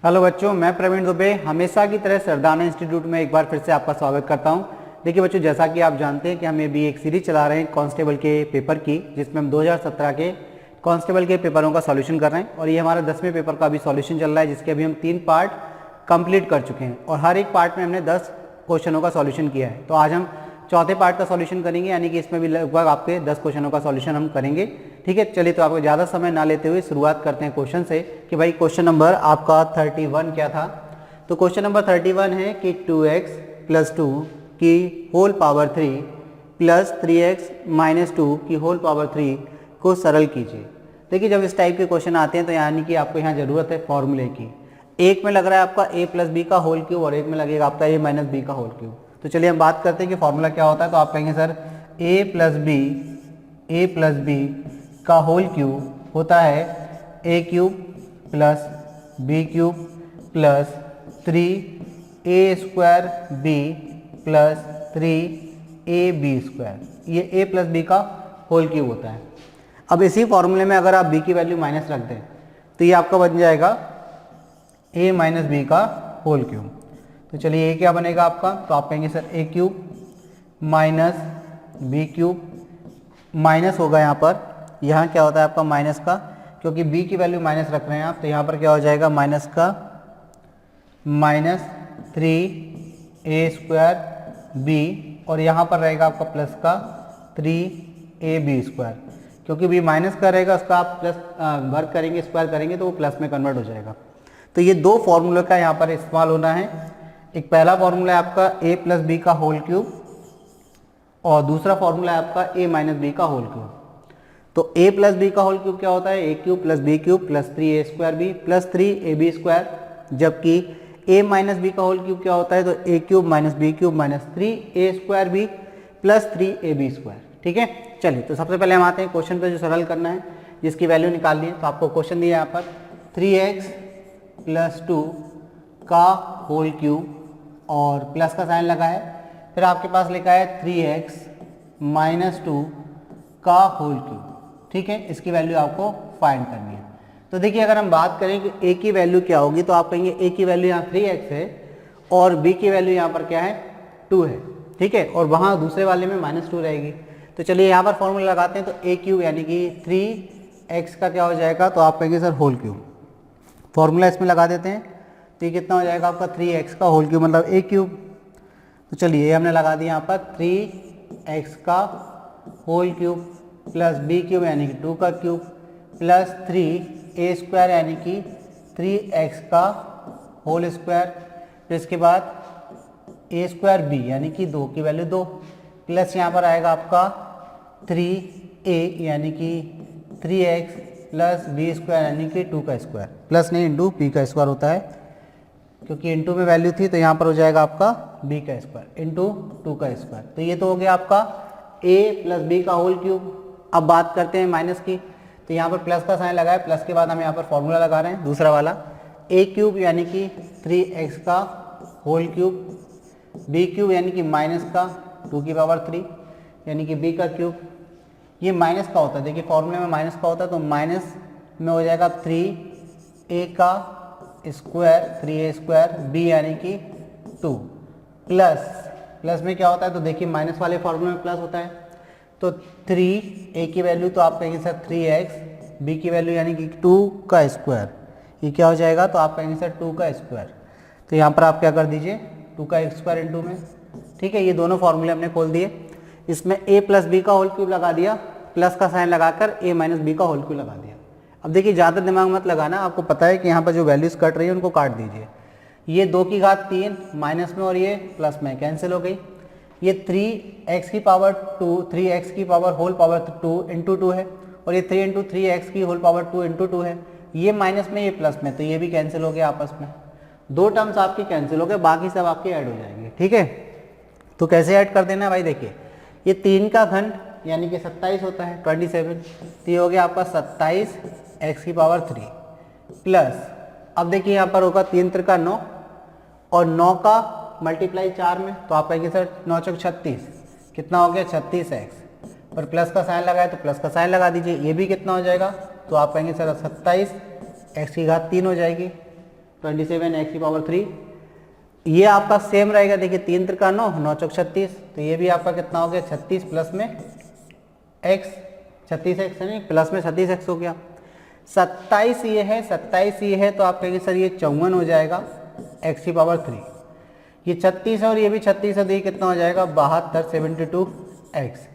Hello बच्चों, मैं प्रवीण दुबे हमेशा की तरह सरदाना इंस्टीट्यूट में एक बार फिर से आपका स्वागत करता हूं। देखिए बच्चों, जैसा कि आप जानते हैं कि हम अभी एक सीरीज चला रहे हैं कांस्टेबल के पेपर की, जिसमें हम 2017 के कांस्टेबल के पेपरों का सॉल्यूशन कर रहे हैं और ये हमारा 10वें पेपर का अभी सॉल्यूशन चल रहा है, जिसके अभी हम 3 पार्ट कंप्लीट कर चुके हैं और हर एक पार्ट में हमने 10 क्वेश्चनों का सॉल्यूशन किया है। तो आज हम चौथे पार्ट का सॉल्यूशन करेंगे, यानी कि इसमें भी लगभग आपके 10 क्वेश्चनों का सॉल्यूशन हम करेंगे। ठीक है, चलिए तो आपको ज़्यादा समय ना लेते हुए शुरुआत करते हैं क्वेश्चन से कि भाई क्वेश्चन नंबर आपका 31 क्या था। तो क्वेश्चन नंबर 31 है कि 2x + 2 की होल पावर 3 प्लस 3x - 2 की होल पावर 3 को सरल कीजिए। देखिए, जब इस टाइप के क्वेश्चन आते हैं तो यानी कि आपको यहाँ ज़रूरत है फॉर्मूले की। एक में लग रहा है आपका a + b का होल क्यूब और एक में लगेगा आपका a - b का होल क्यूब। तो चलिए हम बात करते हैं कि फॉर्मूला क्या होता है। तो आप कहेंगे सर a + b का होल क्यूब होता है a³ + b³ + 3a² b + 3ab²। ये a + b का होल क्यूब होता है। अब इसी फॉर्मूले में अगर आप b की वैल्यू माइनस रख दें तो ये आपका बन जाएगा a - b का होल क्यूब। तो चलिए ये क्या बनेगा आपका, तो आप कहेंगे सर a³ - b³ माइनस होगा यहाँ पर। यहाँ क्या होता है आपका माइनस का, क्योंकि b की वैल्यू माइनस रख रहे हैं आप, तो यहाँ पर क्या हो जाएगा माइनस का -3a² b और यहाँ पर रहेगा आपका प्लस का 3ab²। क्योंकि b माइनस का रहेगा, उसका आप प्लस वर्ग करेंगे, स्क्वायर करेंगे तो वो प्लस में कन्वर्ट हो जाएगा। तो ये दो फॉर्मूले का यहाँ पर इस्तेमाल होना है। एक पहला फॉर्मूला है आपका a + b का होल क्यूब और दूसरा फॉर्मूला है आपका a - b का होल क्यूब। तो a + b का होल क्यूब क्या होता है, a³ + b³ + 3a² b + 3ab², जबकि a - b का होल क्यूब क्या होता है, तो a³ - b³ - 3a² b + 3ab²। ठीक है, चलिए तो सबसे पहले हम आते हैं क्वेश्चन पे जो सरल करना है, जिसकी वैल्यू निकालनी है। तो आपको क्वेश्चन दिया है यहाँ पर 3x + 2 का होल क्यूब और प्लस का साइन लगा है, फिर आपके पास लिखा है 3x - 2 का होल क्यूब। ठीक है, इसकी वैल्यू आपको फाइंड करनी है। तो देखिए, अगर हम बात करें कि a की वैल्यू क्या होगी, तो आप कहेंगे a की वैल्यू यहाँ 3x है और b की वैल्यू यहाँ पर क्या है 2 है। ठीक है, और वहाँ दूसरे वाले में -2 रहेगी। तो चलिए यहाँ पर फॉर्मूला लगाते हैं। तो a³ यानी कि 3x का क्या हो जाएगा, तो आप कहेंगे सर होल क्यूब। फॉर्मूला इसमें लगा देते हैं तो ये कितना हो जाएगा आपका 3x का होल क्यूब मतलब a³। तो चलिए ये हमने लगा दिया यहाँ पर 3x का होल क्यूब प्लस b³ यानी कि 2 का क्यूब प्लस 3a² यानी कि 3x का होल स्क्वायर, फिर इसके बाद a² यानी कि 2 की वैल्यू 2 प्लस यहाँ पर आएगा आपका 3a यानी कि 3x प्लस b² यानी कि 2 का स्क्वायर, प्लस नहीं इंटू b का स्क्वायर होता है, क्योंकि इंटू में वैल्यू थी तो यहाँ पर हो जाएगा आपका b का स्क्वायर इंटू 2 का स्क्वायर। तो ये तो हो गया आपका a + b का होल क्यूब। अब बात करते हैं माइनस की, तो यहाँ पर प्लस का साइन लगा है, प्लस के बाद हम यहाँ पर फॉर्मूला लगा रहे हैं दूसरा वाला a³ यानी कि 3x का होल क्यूब, b³ यानी कि माइनस का 2 की पावर 3 यानी कि b का क्यूब। ये माइनस का होता है, देखिए फॉर्मूले में माइनस का होता है, तो माइनस में हो जाएगा 3a का स्क्वायर 3a² b यानी कि 2 प्लस में क्या होता है, तो देखिए माइनस वाले फॉर्मूले में प्लस होता है। तो 3a की वैल्यू तो आप कहेंगे सर 3x, b की वैल्यू यानी कि 2 का स्क्वायर, ये क्या हो जाएगा, तो आप कहेंगे सर 2 का स्क्वायर। तो यहाँ पर आप क्या कर दीजिए 2 का स्क्वायर इंटू में। ठीक है, ये दोनों फॉर्मूले हमने खोल दिए। इसमें a + b का होल क्यूब लगा दिया, प्लस का साइन लगाकर a - b का होल क्यूब लगा दिया। अब देखिए ज़्यादा दिमाग मत लगाना, आपको पता है कि यहाँ पर जो वैल्यूज़ कट रही है उनको काट दीजिए। ये 2 की घात 3 माइनस में और ये प्लस में कैंसिल हो गई। ये 3x की पावर 2 3x की पावर होल पावर 2 इंटू 2 है और ये 3 इंटू 3x की होल पावर 2 इंटू 2 है। ये माइनस में ये प्लस में, तो ये भी कैंसिल हो गया आपस में। 2 टर्म्स आपकी कैंसिल हो गए, बाकी सब आपके ऐड हो जाएंगे। ठीक है, तो कैसे ऐड कर देना है भाई, देखिए ये 3 का घन यानी कि 27 होता है 27, तो ये हो गया आपका 27x की पावर 3 प्लस, अब देखिए यहाँ पर होगा 3 त्रिका 9 और 9 का मल्टीप्लाई 4 में, तो आप कहेंगे सर 9 चौक 36, कितना हो गया 36x, और प्लस का साइन लगाए तो प्लस का साइन लगा दीजिए, ये भी कितना हो जाएगा, तो आप कहेंगे सर 27 x की घात 3 हो जाएगी। 27 एक्स की पावर 3। ये आपका सेम रहेगा, देखिए 3 त्रिका 9, 9 चौक 36, तो ये भी आपका कितना हो गया 36 प्लस में एक्स, 36 एक्स है नहीं, प्लस में 36 एक्स हो गया। 27 ये है, 27 ये है, तो आप कहेंगे सर ये 54 हो जाएगा एक्स की पावर 3। ये 36 है और ये भी 36 है, तो ये कितना हो जाएगा 72 72 एक्स।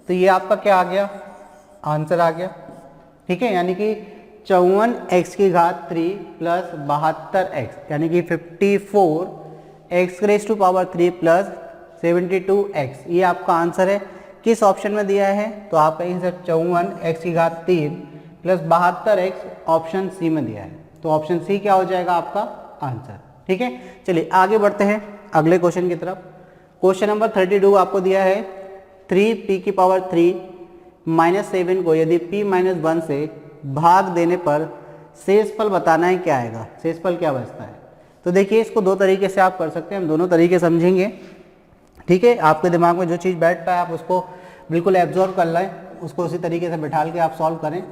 तो ये आपका क्या आ गया, आंसर आ गया। ठीक है, यानी कि 54 एक्स की घात 3 प्लस 72 एक्स, यानी कि 54 X raise to power 3 plus 72 X, ये आपका आंसर है। किस ऑप्शन में दिया है, तो आप कहेंगे सर 54 एक्स की घात 3 प्लस 72 एक्स ऑप्शन सी में दिया है, तो ऑप्शन सी क्या हो जाएगा आपका आंसर। ठीक है, चलिए आगे बढ़ते हैं अगले क्वेश्चन की तरफ। क्वेश्चन नंबर 32 आपको दिया है 3p की पावर 3 माइनस 7 को यदि p माइनस 1 से भाग देने पर शेषफल बताना है, क्या आएगा, शेषफल क्या बचता है। तो देखिए इसको दो तरीके से आप कर सकते हैं, हम दोनों तरीके समझेंगे। ठीक है, आपके दिमाग में जो चीज़ बैठता है आप उसको बिल्कुल एब्जॉर्व कर लें, उसको उसी तरीके से बैठाल के आप सॉल्व करें।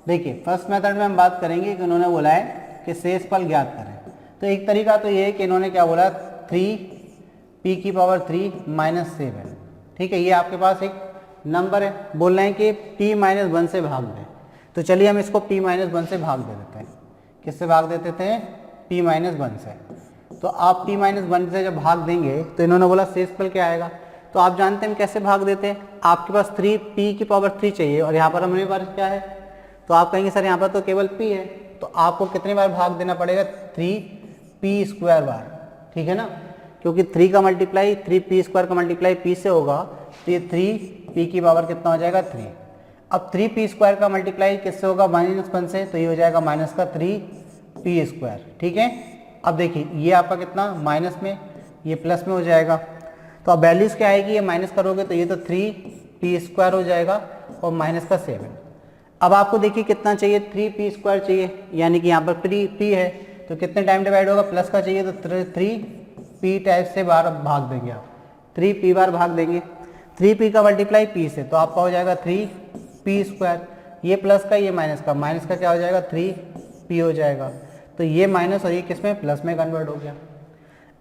देखिए फर्स्ट मेथड में हम बात करेंगे कि उन्होंने बोला है कि शेषफल ज्ञात करें। तो एक तरीका तो ये है कि इन्होंने क्या बोला 3p की पावर 3 माइनस 7। ठीक है, ये आपके पास एक नंबर है, बोल रहे हैं कि p माइनस 1 से भाग दें। तो चलिए हम इसको p माइनस 1 से भाग दे देते हैं। किससे भाग देते थे, p माइनस 1 से। तो आप p माइनस 1 से जब भाग देंगे तो इन्होंने बोला शेषफल क्या आएगा। तो आप जानते हैं हम कैसे भाग देते हैं, आपके पास 3p की पावर 3 चाहिए और यहाँ पर हमारे पास क्या है, तो आप कहेंगे सर यहाँ पर तो केवल p है, तो आपको कितनी बार भाग देना पड़ेगा 3p स्क्वायर बार। ठीक है ना, क्योंकि 3 का मल्टीप्लाई 3p स्क्वायर का मल्टीप्लाई p से होगा, तो ये 3p की पावर कितना हो जाएगा 3। अब 3p स्क्वायर का मल्टीप्लाई किससे होगा माइनस 1 से, तो ये हो जाएगा माइनस का 3p स्क्वायर। ठीक है, अब देखिए ये आपका कितना माइनस में, ये प्लस में हो जाएगा, तो अब वैल्यूज क्या आएगी, ये माइनस करोगे तो ये तो 3p स्क्वायर हो जाएगा और माइनस का 7। अब आपको देखिए कितना चाहिए 3p स्क्वायर चाहिए, यानी कि यहाँ पर p है तो कितने टाइम डिवाइड होगा, प्लस का चाहिए तो 3p टाइप से बार भाग देंगे आप, 3p बार भाग देंगे, 3p का मल्टीप्लाई p से, तो आपका हो जाएगा 3p स्क्वायर। ये प्लस का ये माइनस का क्या हो जाएगा 3p हो जाएगा। तो ये माइनस और ये किस में प्लस में कन्वर्ट हो गया।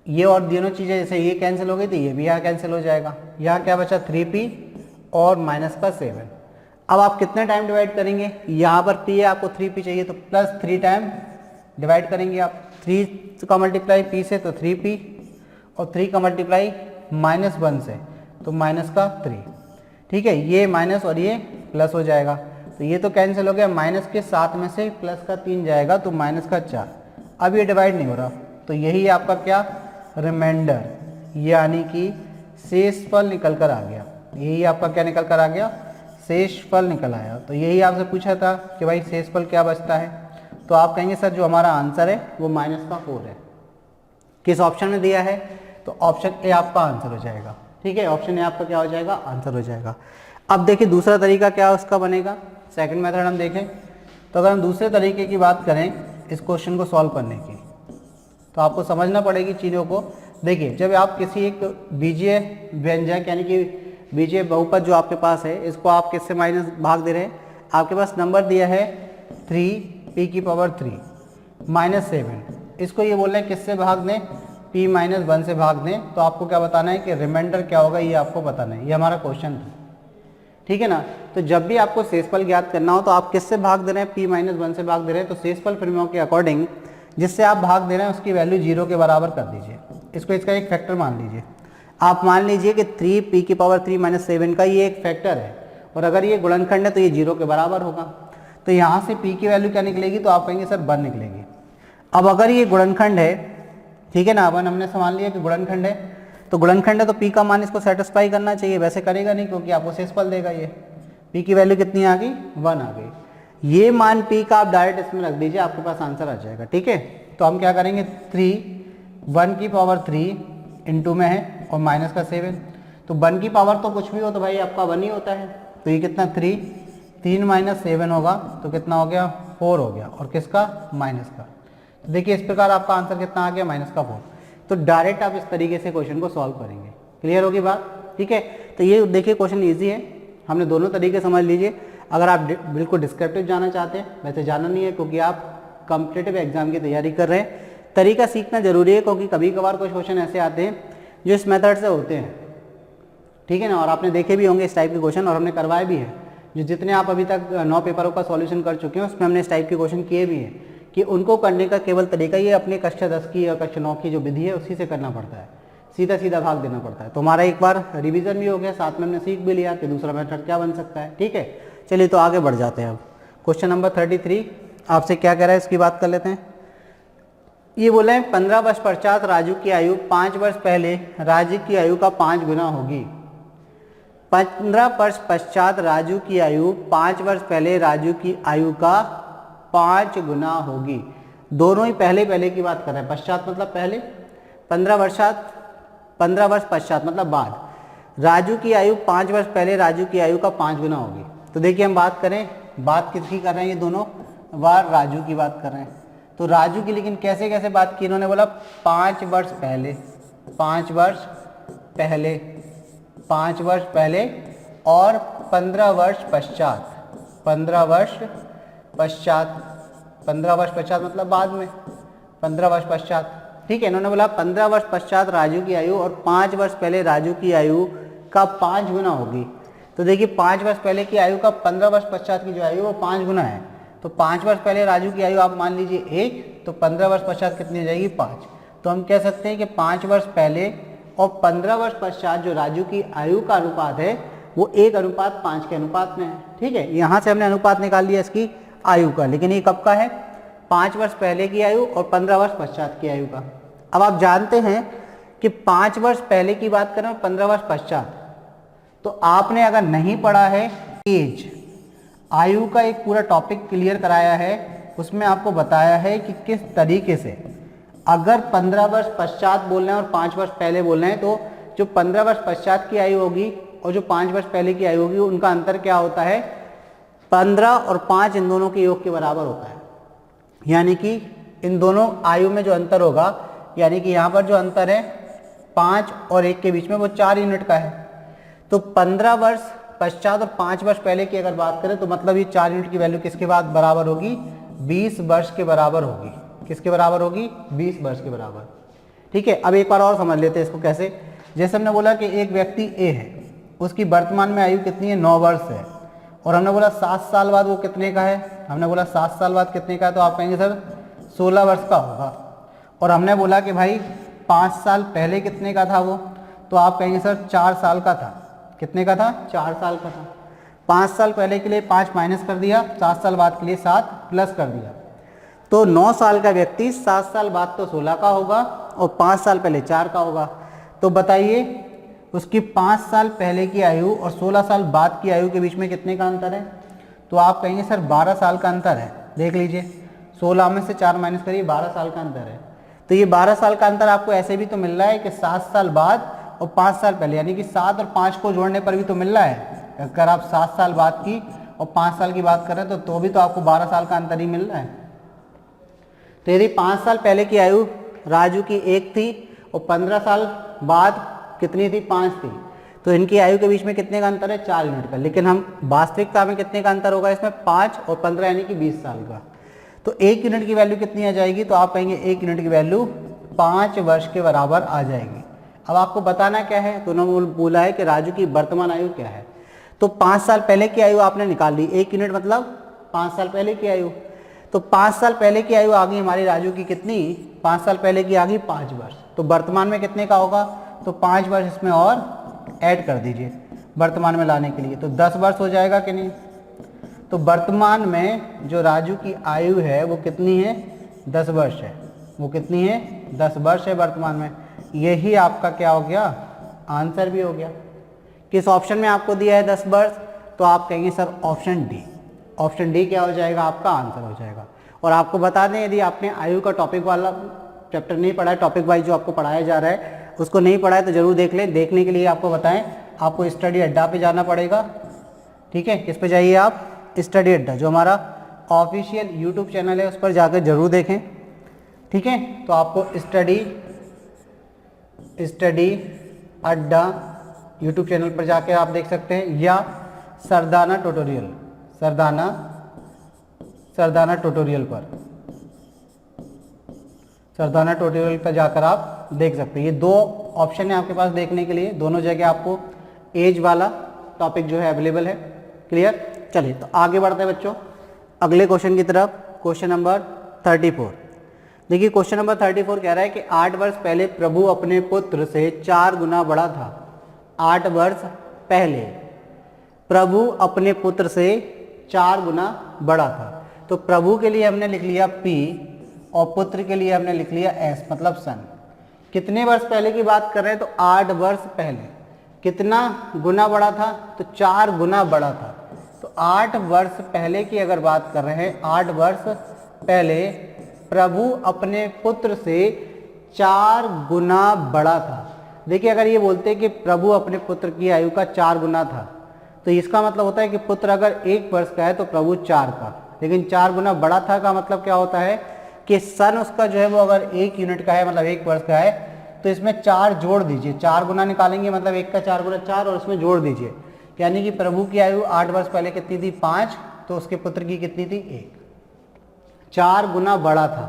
ये और दोनों चीज़ें जैसे ये कैंसिल हो गई तो ये भी यहाँ कैंसिल हो जाएगा। यहाँ क्या बचा 3p और माइनस का 7। अब आप कितने टाइम डिवाइड करेंगे, यहाँ पर p है आपको 3p चाहिए तो प्लस 3 टाइम डिवाइड करेंगे आप, 3 का मल्टीप्लाई p से तो 3p और 3 का मल्टीप्लाई माइनस 1 से तो माइनस का 3। ठीक है, ये माइनस और ये प्लस हो जाएगा, तो ये तो कैंसिल हो गया, माइनस के 7 में से प्लस का 3 जाएगा तो माइनस का 4। अब ये डिवाइड नहीं हो रहा, तो यही आपका क्या रिमाइंडर, यानी कि शेषफल निकल कर आ गया। यही आपका क्या निकल कर आ गया, शेषफल निकल आया। तो यही आपसे पूछा था कि भाई शेषफल क्या बचता है, तो आप कहेंगे सर जो हमारा आंसर है वो माइनस का 4 है। किस ऑप्शन में दिया है, तो ऑप्शन ए आपका आंसर हो जाएगा। ठीक है, ऑप्शन ए आपका क्या हो जाएगा, आंसर हो जाएगा। अब देखिए दूसरा तरीका क्या उसका बनेगा, सेकंड मेथड हम देखें तो अगर हम दूसरे तरीके की बात करें इस क्वेश्चन को सॉल्व करने की, तो आपको समझना पड़ेगी चीज़ों को। देखिए जब आप किसी एक बीजीय व्यंजक यानी कि बीजीय बहुपद जो आपके पास है, इसको आप किससे माइनस भाग दे रहे हैं, आपके पास नंबर दिया है 3p की पावर 3 माइनस 7, इसको ये बोल रहे हैं किससे भाग दें, p माइनस 1 से भाग दें। तो आपको क्या बताना है कि रिमाइंडर क्या होगा, ये आपको बताना है, ये हमारा क्वेश्चन था। ठीक है ना, तो जब भी आपको शेषफल ज्ञात करना हो तो आप किससे भाग दे रहे हैं, p माइनस 1 से भाग दे रहे हैं, तो शेषफल प्रमेयों के अकॉर्डिंग जिससे आप भाग दे रहे हैं उसकी वैल्यू 0 के बराबर कर दीजिए। इसको इसका एक फैक्टर मान लीजिए। आप मान लीजिए कि 3p की पावर 3 माइनस 7 का ये एक फैक्टर है और अगर ये गुणनखंड है तो ये 0 के बराबर होगा। तो यहाँ से p की वैल्यू क्या निकलेगी, तो आप कहेंगे सर 1 निकलेगी। अब अगर ये गुणनखंड है, ठीक है ना, अपन हमने मान लिया कि गुणनखंड है, तो गुणनखंड है तो p का मान इसको सेटिस्फाई करना चाहिए, वैसे करेगा नहीं क्योंकि आपको शेषफल देगा। ये p की वैल्यू कितनी आ गई, 1 आ गई। ये मान p का आप डायरेक्ट इसमें रख दीजिए, आपके पास आंसर आ जाएगा। ठीक है, तो हम क्या करेंगे 1 की पावर 3 इंटू में है और माइनस का 7, तो 1 की पावर तो कुछ भी हो तो भाई आपका 1 ही होता है। तो ये कितना 3 माइनस 7 होगा तो कितना हो गया 4 हो गया, और किसका माइनस का। तो देखिए इस प्रकार आपका आंसर कितना आ गया, माइनस का 4। तो डायरेक्ट आप इस तरीके से क्वेश्चन को सॉल्व करेंगे। क्लियर होगी बात, ठीक है। तो ये देखिए क्वेश्चन ईजी है, हमने दोनों तरीके समझ लीजिए। अगर आप बिल्कुल डिस्क्रिप्टिव जाना चाहते हैं, वैसे जाना नहीं है क्योंकि आप कॉम्पिटिटिव एग्जाम की तैयारी कर रहे हैं, तरीका सीखना जरूरी है, क्योंकि कभी कभार कुछ क्वेश्चन ऐसे आते हैं जो इस मेथड से होते हैं, ठीक है ना। और आपने देखे भी होंगे इस टाइप के क्वेश्चन, और हमने करवाए भी हैं। जो जितने आप अभी तक 9 पेपरों का सॉल्यूशन कर चुके हैं उसमें हमने इस टाइप के क्वेश्चन किए भी हैं, कि उनको करने का केवल तरीका ये अपने कक्षा 10 की और कक्षा 9 की जो विधि है उसी से करना पड़ता है, सीधा सीधा भाग देना पड़ता है। तो हमारा एक बार रिवीजन भी हो गया, साथ में हमने सीख भी लिया कि दूसरा मेथड क्या बन सकता है, ठीक है। चलिए तो आगे बढ़ जाते हैं। अब क्वेश्चन नंबर 33 आपसे क्या कह रहा है इसकी बात कर लेते हैं। ये बोले हैं 15 वर्ष पश्चात राजू की आयु 5 वर्ष पहले राजू की आयु का 5 गुना होगी। 15 वर्ष पश्चात राजू की आयु 5 वर्ष पहले राजू की आयु का 5 गुना होगी। दोनों ही पहले पहले की बात कर रहे हैं। पश्चात मतलब पहले, 15 वर्ष पश्चात मतलब बाद। राजू की आयु 5 वर्ष पहले राजू की आयु का 5 गुना होगी। तो देखिए हम बात करें, बात किसकी कर रहे हैं, ये दोनों बार राजू की बात कर रहे हैं। तो राजू की लेकिन कैसे कैसे बात की, इन्होंने बोला 5 वर्ष पहले, 5 वर्ष पहले, 5 वर्ष पहले और 15 वर्ष पश्चात, 15 वर्ष पश्चात, 15 वर्ष पश्चात मतलब बाद में, 15 वर्ष पश्चात, ठीक है। इन्होंने बोला 15 वर्ष पश्चात राजू की आयु और 5 वर्ष पहले राजू की आयु का 5 गुना होगी। तो देखिए 5 वर्ष पहले की आयु का 15 वर्ष पश्चात की जो आयु वो 5 गुना है। तो 5 वर्ष पहले राजू की आयु आप मान लीजिए 1, तो 15 वर्ष पश्चात कितनी हो जाएगी 5। तो हम कह सकते हैं कि 5 वर्ष पहले और 15 वर्ष पश्चात जो राजू की आयु का अनुपात है वो 1:5 के अनुपात में है, ठीक है। यहाँ से हमने अनुपात निकाल लिया इसकी आयु का, लेकिन ये कब का है, 5 वर्ष पहले की आयु और 15 वर्ष पश्चात की आयु का। अब आप जानते हैं कि 5 वर्ष पहले की बात करें और 15 वर्ष पश्चात, तो आपने अगर नहीं पढ़ा है एज, आयु का एक पूरा टॉपिक क्लियर कराया है, उसमें आपको बताया है कि किस तरीके से अगर 15 वर्ष पश्चात बोल रहे हैं और 5 वर्ष पहले बोल रहे हैं, तो जो 15 वर्ष पश्चात की आयु होगी और जो 5 वर्ष पहले की आयु होगी उनका अंतर क्या होता है, 15 और 5 इन दोनों के योग के बराबर होता है। यानी कि इन दोनों आयु में जो अंतर होगा, यानी कि यहाँ पर जो अंतर है 5 और 1 के बीच में वो 4 यूनिट का है। तो 15 वर्ष पश्चात और 5 वर्ष पहले की अगर बात करें तो मतलब ये 4 यूनिट की वैल्यू किसके बाद बराबर होगी, 20 वर्ष के बराबर होगी। किसके बराबर होगी, 20 वर्ष के बराबर, ठीक है। अब एक बार और समझ लेते हैं इसको कैसे। जैसे हमने बोला कि एक व्यक्ति ए है, उसकी वर्तमान में आयु कितनी है, 9 वर्ष है, और हमने बोला 7 साल बाद वो कितने का है, हमने बोला 7 साल बाद कितने का है, तो आप कहेंगे सर 16 वर्ष का होगा। और हमने बोला कि भाई 5 साल पहले कितने का था वो, तो आप कहेंगे सर 4 साल का था। कितने का था, 4 साल का था। 5 साल पहले के लिए 5 माइनस कर दिया, 7 साल बाद के लिए 7 प्लस कर दिया। तो 9 साल का व्यक्ति 7 साल बाद तो 16 का होगा और 5 साल पहले 4 का होगा। तो बताइए उसकी 5 साल पहले की आयु और 16 साल बाद की आयु के बीच में कितने का अंतर है, तो आप कहेंगे सर 12 साल का अंतर है। देख लीजिए 16 में से 4 माइनस करिए, 12 साल का अंतर है। तो ये 12 साल का अंतर आपको ऐसे भी तो मिल रहा है कि 7 साल बाद और 5 साल पहले, यानी कि 7 और 5 को जोड़ने पर भी तो मिल रहा है। अगर आप 7 साल बाद की और 5 साल की बात करें तो भी तो आपको 12 साल का अंतर ही मिल रहा है। तो यदि 5 साल पहले की आयु राजू की 1 थी और 15 साल बाद कितनी थी, 5 थी, तो इनकी आयु के बीच में कितने का अंतर है, 4 यूनिट का। लेकिन हम वास्तविकता में कितने का अंतर होगा इसमें, 5 और 15 यानी कि 20 साल का। तो 1 यूनिट की वैल्यू कितनी आ जाएगी, तो आप कहेंगे 1 यूनिट की वैल्यू 5 वर्ष के बराबर आ जाएगी। अब आपको बताना क्या है, तो उन्होंने बोला है कि राजू की वर्तमान आयु क्या है। तो 5 साल पहले की आयु आपने निकाल ली, 1 यूनिट मतलब 5 साल पहले की आयु। तो 5 साल पहले की आयु आ गई हमारी राजू की कितनी, 5 साल पहले की आ गई 5 वर्ष। तो वर्तमान में कितने का होगा, तो 5 वर्ष इसमें और ऐड कर दीजिए वर्तमान में लाने के लिए, तो 10 वर्ष हो जाएगा कि नहीं। तो वर्तमान में जो राजू की आयु है वो कितनी है, 10 वर्ष है। वो कितनी है, 10 वर्ष है वर्तमान में। यही आपका क्या हो गया, आंसर भी हो गया। किस ऑप्शन में आपको दिया है 10 वर्ष, तो आप कहेंगे sir option D. Option D क्या हो जाएगा, आपका आंसर हो जाएगा। और आपको बता दें यदि आपने आयु का टॉपिक वाला चैप्टर नहीं पढ़ा है, टॉपिक वाइज जो आपको पढ़ाया जा रहा है उसको नहीं पढ़ा है तो जरूर देख लें। देखने के लिए आपको बताएं, आपको स्टडी अड्डा पे जाना पड़ेगा, ठीक है। किस पे जाइए आप, स्टडी अड्डा, जो हमारा ऑफिशियल यूट्यूब चैनल है उस पर जाकर जरूर देखें, ठीक है। तो आपको स्टडी अड्डा यूट्यूब चैनल पर जाके आप देख सकते हैं, या सरदाना ट्यूटोरियल, सरदाना ट्यूटोरियल पर सरदाना ट्यूटोरियल पर जाकर आप देख सकते हैं। ये दो ऑप्शन है आपके पास देखने के लिए, दोनों जगह आपको एज वाला टॉपिक जो है अवेलेबल है। क्लियर? चलिए तो आगे बढ़ते हैं बच्चों अगले क्वेश्चन की तरफ। Question number 34। देखिए क्वेश्चन नंबर 34 कह रहा है कि 8 वर्ष पहले प्रभु अपने पुत्र से 4 गुना बड़ा था। 8 वर्ष पहले प्रभु अपने पुत्र से 4 गुना बड़ा था। तो प्रभु के लिए हमने लिख लिया P और पुत्र के लिए हमने लिख लिया S, मतलब सन। कितने वर्ष पहले की बात कर रहे हैं? तो 8 वर्ष पहले। कितना गुना बड़ा था? तो 4 गुना बड़ा था। तो 8 वर्ष पहले की अगर बात कर रहे हैं, 8 वर्ष पहले प्रभु अपने पुत्र से 4 गुना बड़ा था। देखिए अगर ये बोलते हैं कि प्रभु अपने पुत्र की आयु का 4 गुना था, तो इसका मतलब होता है कि पुत्र अगर 1 वर्ष का है तो प्रभु 4 का, लेकिन 4 गुना बड़ा था का मतलब क्या होता है कि सन उसका जो है वो अगर 1 यूनिट का है, मतलब 1 वर्ष का है, तो इसमें 4 जोड़ दीजिए। 4 गुना निकालेंगे मतलब 1 का 4 गुना 4 और इसमें जोड़ दीजिए, यानी कि प्रभु की आयु 8 वर्ष पहले कितनी थी? 5। तो उसके पुत्र की कितनी थी? 1। 4 गुना बड़ा था।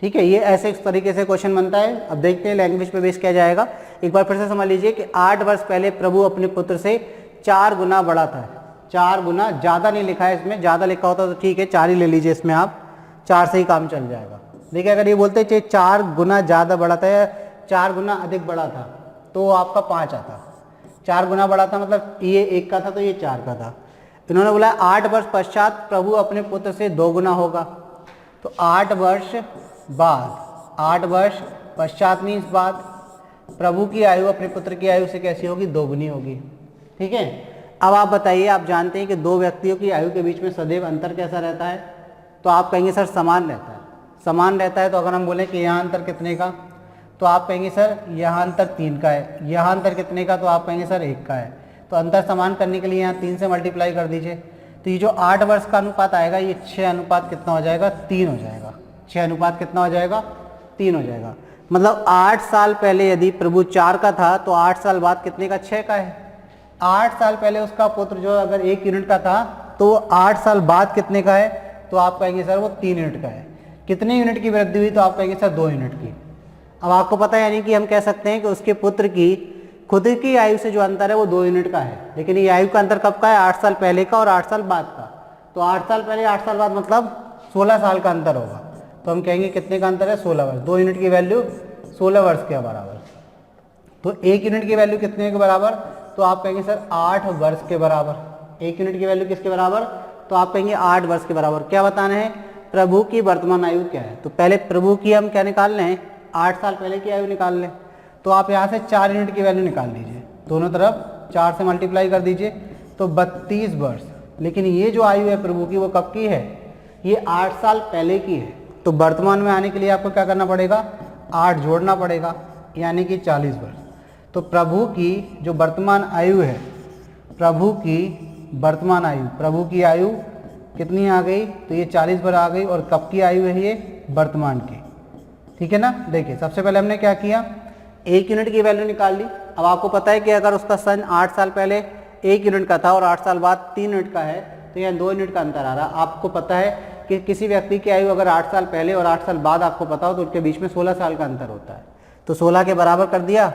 ठीक है, ये ऐसे इस तरीके से क्वेश्चन बनता है। अब देखते हैं लैंग्वेज पे बेस क्या जाएगा। एक बार फिर से समझ लीजिए कि 8 वर्ष पहले प्रभु अपने पुत्र से 4 गुना बड़ा था। 4 गुना, ज़्यादा नहीं लिखा है इसमें, ज़्यादा लिखा होता तो ठीक है 4 ही ले लीजिए इसमें, आप 4 से ही काम चल जाएगा। देखिए अगर ये बोलते हैं 4 गुना ज़्यादा बड़ा था या 4 गुना अधिक बड़ा था तो आपका 5 आता। 4 गुना बड़ा था मतलब ये 1 का था तो ये 4 का था। इन्होंने बोला 8 वर्ष पश्चात प्रभु अपने पुत्र से 2 गुना होगा। तो 8 वर्ष बाद, 8 वर्ष पश्चात मीन्स बाद, प्रभु की आयु अपने पुत्र की आयु से कैसी होगी? 2 गुनी होगी। ठीक है, अब आप बताइए, आप जानते हैं कि 2 व्यक्तियों की आयु के बीच में सदैव अंतर कैसा रहता है? तो आप कहेंगे सर समान रहता है। समान रहता है तो अगर हम बोलें कि यहाँ अंतर कितने का, तो आप कहेंगे सर यहाँ अंतर 3 का है। यहाँ अंतर कितने का? तो आप कहेंगे सर 1 का है। तो अंतर समान करने के लिए यहाँ 3 से मल्टीप्लाई कर दीजिए। तो ये जो 8 वर्ष का अनुपात आएगा ये 6 अनुपात कितना हो जाएगा? 3 हो जाएगा। 6 अनुपात कितना हो जाएगा? 3 हो जाएगा। मतलब 8 साल पहले यदि प्रभु 4 का था तो 8 साल बाद कितने का? 6 का है। 8 साल पहले उसका पुत्र जो अगर 1 यूनिट का था तो 8 साल बाद कितने का है? तो आप कहेंगे सर वो 3 यूनिट का है। कितने यूनिट की वृद्धि हुई? तो आप कहेंगे सर 2 यूनिट की। अब आपको पता है, यानी कि हम कह सकते हैं कि उसके पुत्र की खुद की आयु से जो अंतर है वो 2 यूनिट का है, लेकिन ये आयु का अंतर कब का है? 8 साल पहले का और 8 साल बाद का। तो 8 साल पहले 8 साल बाद मतलब 16 साल का अंतर होगा। तो हम कहेंगे कितने का अंतर है? 16 वर्ष। 2 यूनिट की वैल्यू 16 वर्ष के बराबर। तो 1 यूनिट की वैल्यू कितने के बराबर? तो आप कहेंगे सर 8 वर्ष के बराबर। 1 यूनिट की वैल्यू किसके बराबर? तो आप कहेंगे 8 वर्ष के बराबर। क्या बताना है? प्रभु की वर्तमान आयु क्या है। तो पहले प्रभु की हम क्या निकाल लें? 8 साल पहले की आयु निकाल लें। तो आप यहाँ से 4 यूनिट की वैल्यू निकाल लीजिए, दोनों तरफ 4 से मल्टीप्लाई कर दीजिए तो 32 वर्ष। लेकिन ये जो आयु है प्रभु की वो कब की है? ये 8 साल पहले की है। तो वर्तमान में आने के लिए आपको क्या करना पड़ेगा? 8 जोड़ना पड़ेगा, यानी कि 40 वर्ष। तो प्रभु की जो वर्तमान आयु है, प्रभु की वर्तमान आयु, प्रभु की आयु कितनी आ गई? तो ये 40 वर्ष आ गई। और कब की आयु है ये? वर्तमान की। ठीक है ना। देखिए सबसे पहले हमने क्या किया? 1 यूनिट की वैल्यू निकाल ली। अब आपको पता है कि अगर उसका सन 8 साल पहले 1 यूनिट का था और 8 साल बाद 3 यूनिट का है तो यहाँ 2 यूनिट का अंतर आ रहा। आपको पता है कि किसी व्यक्ति की आयु अगर 8 साल पहले और 8 साल बाद आपको पता हो तो उनके बीच में 16 साल का अंतर होता है। तो 16 के बराबर कर दिया,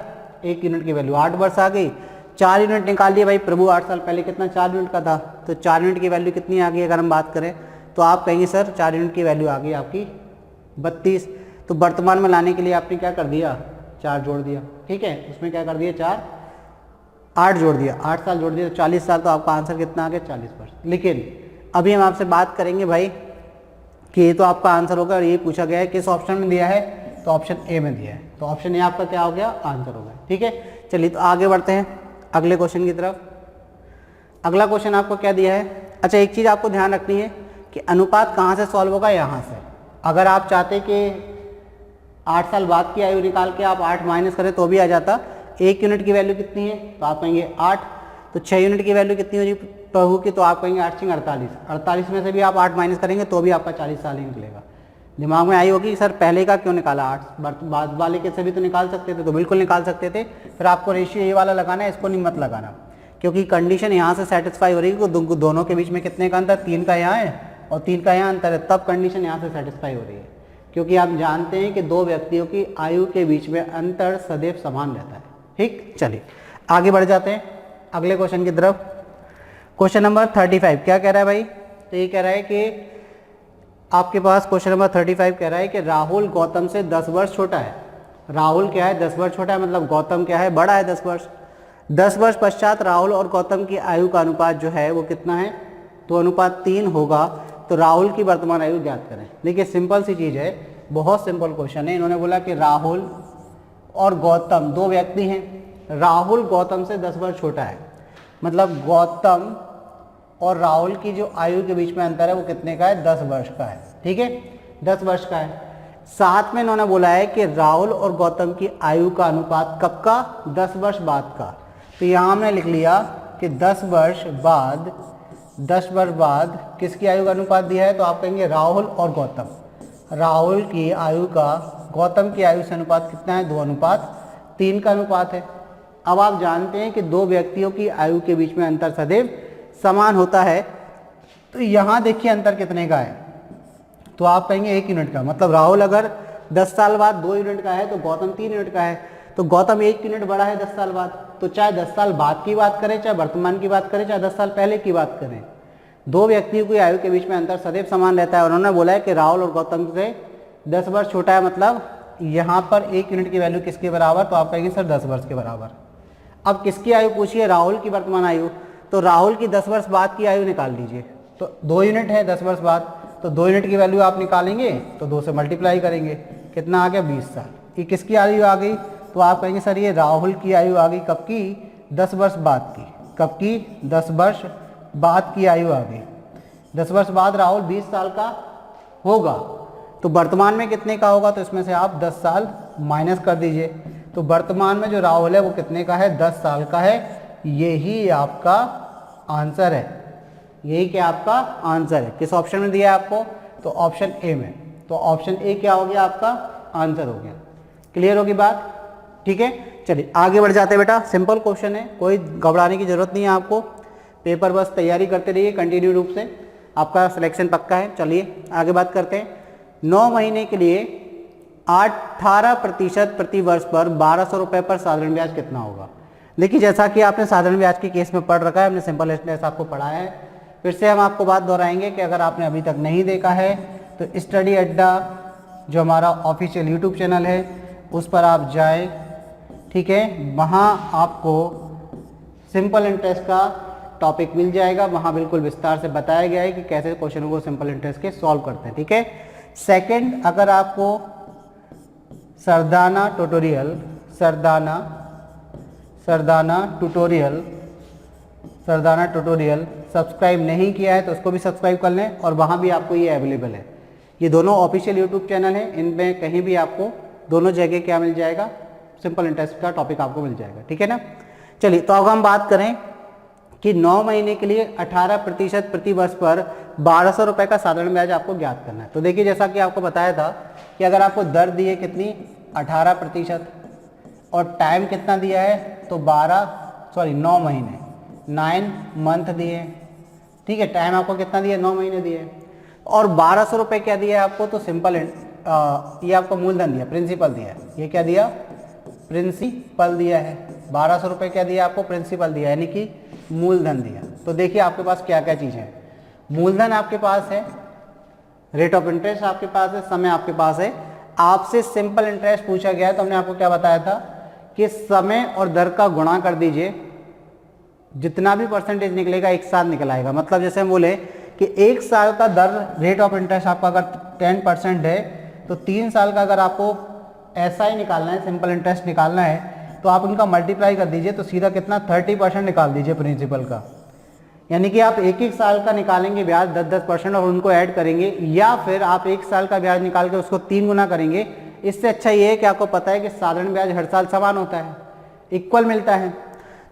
1 यूनिट की वैल्यू 8 वर्ष आ गई। 4 यूनिट निकाल दिए भाई, प्रभु 8 साल पहले कितना? 4 यूनिट का था। तो 4 यूनिट की वैल्यू कितनी आ गई अगर हम बात करें? तो आप कहेंगे सर 4 यूनिट की वैल्यू आ गई आपकी 32। तो वर्तमान में लाने के लिए आपने क्या कर दिया? 4 जोड़ दिया। ठीक है, उसमें क्या कर दिया? 4 8 जोड़ दिया, 8 साल जोड़ दिया तो 40 साल। तो आपका आंसर कितना आ गया? 40 वर्ष। लेकिन अभी हम आपसे बात करेंगे भाई कि ये तो आपका आंसर होगा और ये पूछा गया है किस ऑप्शन में दिया है? तो ऑप्शन ए में दिया है। तो ऑप्शन ए आपका क्या हो गया? आंसर हो गया। ठीक है, चलिए तो आगे बढ़ते हैं अगले क्वेश्चन की तरफ। अगला क्वेश्चन आपको क्या दिया है? अच्छा, एक चीज़ आपको ध्यान रखनी है कि अनुपात कहाँ से सॉल्व होगा? यहाँ से। अगर आप चाहते कि 8 साल बाद की आयु निकाल के आप 8 माइनस करें तो भी आ जाता। 1 यूनिट की वैल्यू कितनी है? तो आप कहेंगे 8। तो 6 यूनिट की वैल्यू कितनी होगी प्रभु की? तो आप कहेंगे 8 × 48। 48 में से भी आप 8 माइनस करेंगे तो भी आपका 40 साल ही निकलेगा। दिमाग में आई होगी सर पहले का क्यों निकाला? 8 बाद वाले के से भी तो निकाल सकते थे। तो बिल्कुल निकाल सकते थे। फिर आपको रेशियो ये वाला लगाना है, इसको नहीं मत लगाना, क्योंकि कंडीशन यहाँ से सेटिस्फाई हो रही है कि दोनों के बीच में कितने का अंतर? 3 का यहाँ है और 3 का यहाँ अंतर है, तब कंडीशन यहाँ से सेटिस्फाई हो रही है। क्योंकि आप जानते हैं कि दो व्यक्तियों की आयु के बीच में अंतर सदैव समान रहता है। ठीक, चलिए आगे बढ़ जाते हैं अगले क्वेश्चन की तरफ। क्वेश्चन नंबर 35 क्या कह रहा है भाई? तो ये कह रहा है कि आपके पास क्वेश्चन नंबर 35 कह रहा है कि राहुल गौतम से 10 वर्ष छोटा है। राहुल क्या है? 10 वर्ष छोटा है, मतलब गौतम क्या है? बड़ा है 10 वर्ष। 10 वर्ष पश्चात राहुल और गौतम की आयु का अनुपात जो है वो कितना है? तो अनुपात 3 होगा। तो राहुल की वर्तमान आयु ज्ञात करें। देखिए सिंपल सी चीज़ है, बहुत सिंपल क्वेश्चन है। इन्होंने बोला कि राहुल और गौतम दो व्यक्ति हैं। राहुल गौतम से 10 वर्ष छोटा है, मतलब गौतम और राहुल की जो आयु के बीच में अंतर है वो कितने का है? 10 वर्ष का है। ठीक है, 10 वर्ष का है। साथ में इन्होंने बोला है कि राहुल और गौतम की आयु का अनुपात कब का? 10 वर्ष बाद का। तो यहाँ हमने लिख लिया कि 10 वर्ष बाद किसकी आयु का अनुपात दिया है? तो आप कहेंगे राहुल और गौतम। राहुल की आयु का गौतम की आयु से अनुपात कितना है? 2:3 का अनुपात है। अब आप जानते हैं कि दो व्यक्तियों की आयु के बीच में अंतर सदैव समान होता है। तो यहाँ देखिए अंतर कितने का है? तो आप कहेंगे 1 यूनिट का। मतलब राहुल अगर 10 साल बाद 2 यूनिट का है तो गौतम 3 यूनिट का है। तो गौतम 1 यूनिट बड़ा है 10 साल बाद। तो चाहे 10 साल बाद की बात करें, चाहे वर्तमान की बात करें, चाहे 10 साल पहले की बात करें, दो व्यक्तियों की आयु के बीच में अंतर सदैव समान रहता है। उन्होंने बोला है कि राहुल और गौतम से 10 वर्ष छोटा है, मतलब यहाँ पर 1 यूनिट की वैल्यू किसके बराबर? तो आप कहेंगे सर 10 वर्ष के बराबर। अब किसकी आयु पूछिए? राहुल की वर्तमान आयु। तो राहुल की 10 वर्ष बाद की आयु निकाल लीजिए। तो 2 यूनिट है 10 वर्ष बाद, तो 2 यूनिट की वैल्यू आप निकालेंगे तो 2 से मल्टीप्लाई करेंगे, कितना आ गया? 20 साल। ये किसकी आयु आ गई? तो आप कहेंगे सर ये राहुल की आयु आ गई कब की? 10 वर्ष बाद की। कब की? 10 वर्ष बाद की आयु आ गई। 10 वर्ष बाद राहुल 20 साल का होगा। तो वर्तमान में कितने का होगा? तो इसमें से आप 10 साल माइनस कर दीजिए। तो वर्तमान में जो राहुल है वो कितने का है? 10 साल का है। यही आपका आंसर है। यही क्या आपका आंसर है? किस ऑप्शन में दिया है आपको? तो ऑप्शन ए में। तो ऑप्शन ए क्या हो गया? आपका आंसर हो गया। क्लियर होगी बात? ठीक है, चलिए आगे बढ़ जाते हैं बेटा। सिंपल क्वेश्चन है, कोई घबराने की जरूरत नहीं है आपको। पेपर बस तैयारी करते रहिए कंटिन्यू रूप से, आपका सिलेक्शन पक्का है। चलिए आगे बात करते हैं। 9 महीने के लिए 18% प्रति वर्ष पर 1200 रुपये पर साधारण ब्याज कितना होगा? देखिए जैसा कि आपने साधारण ब्याज के केस में पढ़ रखा है, हमने सिंपल इंटरेस्ट आपको पढ़ाया है। फिर से हम आपको बात दोहराएंगे कि अगर आपने अभी तक नहीं देखा है तो स्टडी अड्डा जो हमारा ऑफिशियल यूट्यूब चैनल है उस पर आप जाएं। ठीक है, वहाँ आपको सिंपल इंटरेस्ट का टॉपिक मिल जाएगा। वहाँ बिल्कुल विस्तार से बताया गया है कि कैसे क्वेश्चनों को सिंपल इंटरेस्ट के सॉल्व करते हैं। ठीक है, सेकंड, अगर आपको सरदाना ट्यूटोरियल सब्सक्राइब नहीं किया है तो उसको भी सब्सक्राइब कर लें, और वहाँ भी आपको ये अवेलेबल है। ये दोनों ऑफिशियल यूट्यूब चैनल हैं, इनमें कहीं भी आपको दोनों जगह क्या मिल जाएगा? सिंपल इंटरेस्ट का टॉपिक आपको मिल जाएगा। ठीक है ना। चलिए तो अब हम बात करें कि 9 महीने के लिए 18% प्रति वर्ष पर 1200 रुपये का साधारण ब्याज आपको ज्ञात करना है। तो देखिए जैसा कि आपको बताया था कि अगर आपको दर दी है कितनी? 18% और टाइम कितना दिया है? तो 9 महीने, 9 मंथ दिए। ठीक है, टाइम आपको कितना दिया? 9 महीने दिए। और 1200 रुपये क्या दिया है आपको? तो सिंपल ये आपको मूलधन दिया, प्रिंसिपल दिया है। ये क्या दिया? प्रिंसिपल दिया है। 1200 रुपये क्या दिया आपको? प्रिंसिपल दिया, यानी कि मूलधन दिया। तो देखिए आपके पास क्या क्या चीज़ है। मूलधन आपके पास है, रेट ऑफ इंटरेस्ट आपके पास है, समय आपके पास है। आपसे सिंपल इंटरेस्ट पूछा गया है तो हमने आपको क्या बताया था कि समय और दर का गुणा कर दीजिए, जितना भी परसेंटेज निकलेगा एक साथ निकल आएगा। मतलब जैसे हम बोले कि 1 साल का दर रेट ऑफ इंटरेस्ट आपका अगर 10% है तो 3 साल का अगर आपको ऐसा ही निकालना है, सिंपल इंटरेस्ट निकालना है, तो आप उनका मल्टीप्लाई कर दीजिए तो सीधा कितना 30% निकाल दीजिए प्रिंसिपल का। यानी कि आप 1-1 साल का निकालेंगे ब्याज 10-10% और उनको ऐड करेंगे, या फिर आप 1 साल का ब्याज निकाल के उसको 3 गुना करेंगे। इससे अच्छा ये है कि आपको पता है कि साधारण ब्याज हर साल समान होता है, इक्वल मिलता है।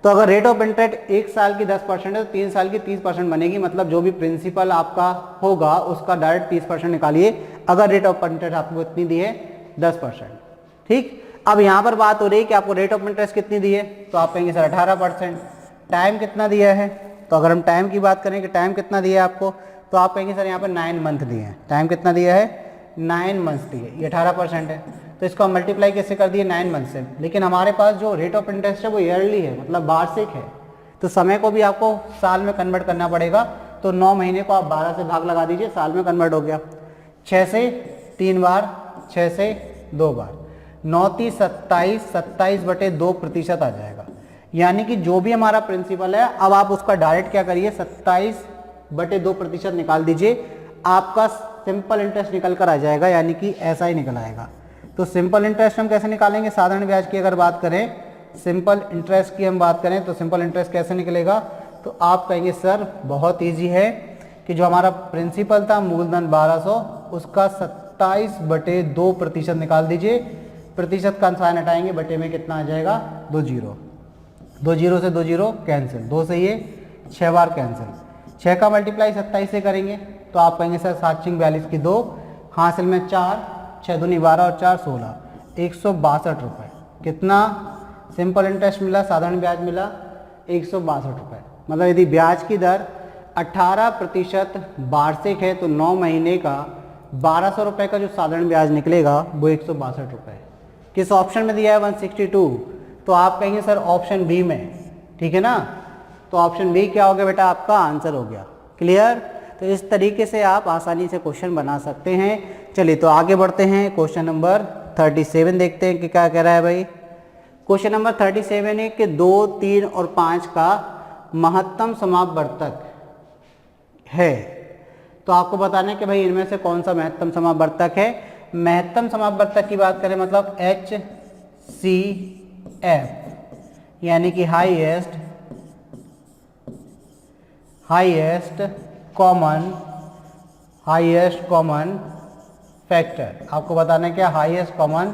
तो अगर रेट ऑफ इंटरेस्ट 1 साल की 10% है तो 3 साल की 30% बनेगी। मतलब जो भी प्रिंसिपल आपका होगा उसका डायरेक्ट 30% निकालिए, अगर रेट ऑफ इंटरेस्ट आपको इतनी दी है 10%। ठीक, अब यहाँ पर बात हो रही है कि आपको रेट ऑफ इंटरेस्ट कितनी दी है, तो आप कहेंगे सर 18%। टाइम कितना दिया है, तो अगर हम टाइम की बात करें कि टाइम कितना दिया है आपको, तो आप कहेंगे सर यहाँ पर 9 मंथ दिए हैं। टाइम कितना दिया है? 9 मंथ्स दी है, ये 18% है, तो इसको हम मल्टीप्लाई कैसे कर दिए 9 मंथ से। लेकिन हमारे पास जो रेट ऑफ इंटरेस्ट है वो ईयरली है, मतलब वार्षिक है, तो समय को भी आपको साल में कन्वर्ट करना पड़ेगा। तो 9 महीने को आप 12 से भाग लगा दीजिए, साल में कन्वर्ट हो गया। 6 से 3 बार, 6 से 2 बार, 9 × 27, 27/2% आ जाएगा। यानी कि जो भी हमारा प्रिंसिपल है, अब आप उसका डायरेक्ट क्या करिए 27/2% निकाल दीजिए, आपका सिंपल इंटरेस्ट निकल कर आ जाएगा, यानी कि ऐसा ही निकल आएगा। तो सिंपल इंटरेस्ट हम कैसे निकालेंगे, साधारण ब्याज की अगर बात करें, सिंपल इंटरेस्ट की हम बात करें तो सिंपल इंटरेस्ट कैसे निकलेगा, तो आप कहेंगे सर बहुत इजी है कि जो हमारा प्रिंसिपल था मूलधन 1200, उसका 27/2% निकाल दीजिए, प्रतिशत का साइन हटाएंगे, बटे में कितना आ जाएगा 2 जीरो, 2 जीरो से 2 जीरो कैंसिल, 2 से ये 6 बार कैंसिल, 6 का मल्टीप्लाई 27 से करेंगे तो आप कहेंगे सर 7×42 की 2, हासिल में 4, 6 दूनी 12 और 4 16, 162 रुपये। कितना सिंपल इंटरेस्ट मिला, साधारण ब्याज मिला 162 रुपये। मतलब यदि ब्याज की दर 18% वार्षिक है तो 9 महीने का 1200 रुपये का जो साधारण ब्याज निकलेगा वो 162 रुपये। किस ऑप्शन में दिया है 162, तो आप कहेंगे सर ऑप्शन बी में, ठीक है ना। तो ऑप्शन बी क्या हो गया बेटा, आपका आंसर हो गया। क्लियर। तो इस तरीके से आप आसानी से क्वेश्चन बना सकते हैं। चलिए तो आगे बढ़ते हैं, क्वेश्चन नंबर 37 देखते हैं कि क्या कह रहा है भाई। क्वेश्चन नंबर 37 है कि 2, 3 और 5 का महत्तम समापवर्तक है, तो आपको बताना है कि भाई इनमें से कौन सा महत्तम समापवर्तक है। महत्तम समापवर्तक की बात करें मतलब HCF, यानी कि हाईएस्ट कॉमन फैक्टर। आपको बताना है क्या हाईएस्ट कॉमन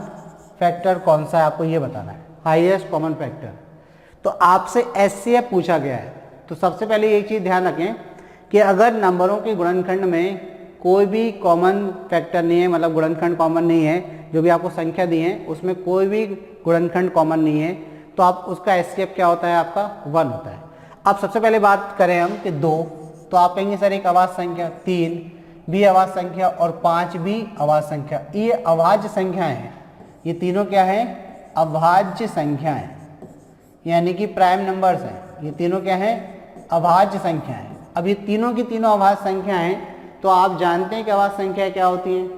फैक्टर कौन सा है, आपको ये बताना है हाईएस्ट कॉमन फैक्टर। तो आपसे HCF पूछा गया है, तो सबसे पहले एक चीज़ ध्यान रखें कि अगर नंबरों के गुणनखंड में कोई भी कॉमन फैक्टर नहीं है, मतलब गुणनखंड कॉमन नहीं है, जो भी आपको संख्या दी है उसमें कोई भी गुणनखंड कॉमन नहीं है, तो आप उसका HCF क्या होता है, आपका 1 होता है। अब सबसे पहले बात करें हम कि 2, तो आप कहेंगे सर एक अभाज्य संख्या, 3 भी अभाज्य संख्या और 5 भी अभाज्य संख्या, ये अभाज्य संख्याएं हैं। ये तीनों क्या है, अभाज्य संख्याएं, यानी कि प्राइम नंबर्स हैं। ये तीनों क्या है, अभाज्य संख्याएं। अब ये तीनों की तीनों अभाज्य संख्याएं, तो आप जानते हैं कि अभाज्य संख्या क्या होती है,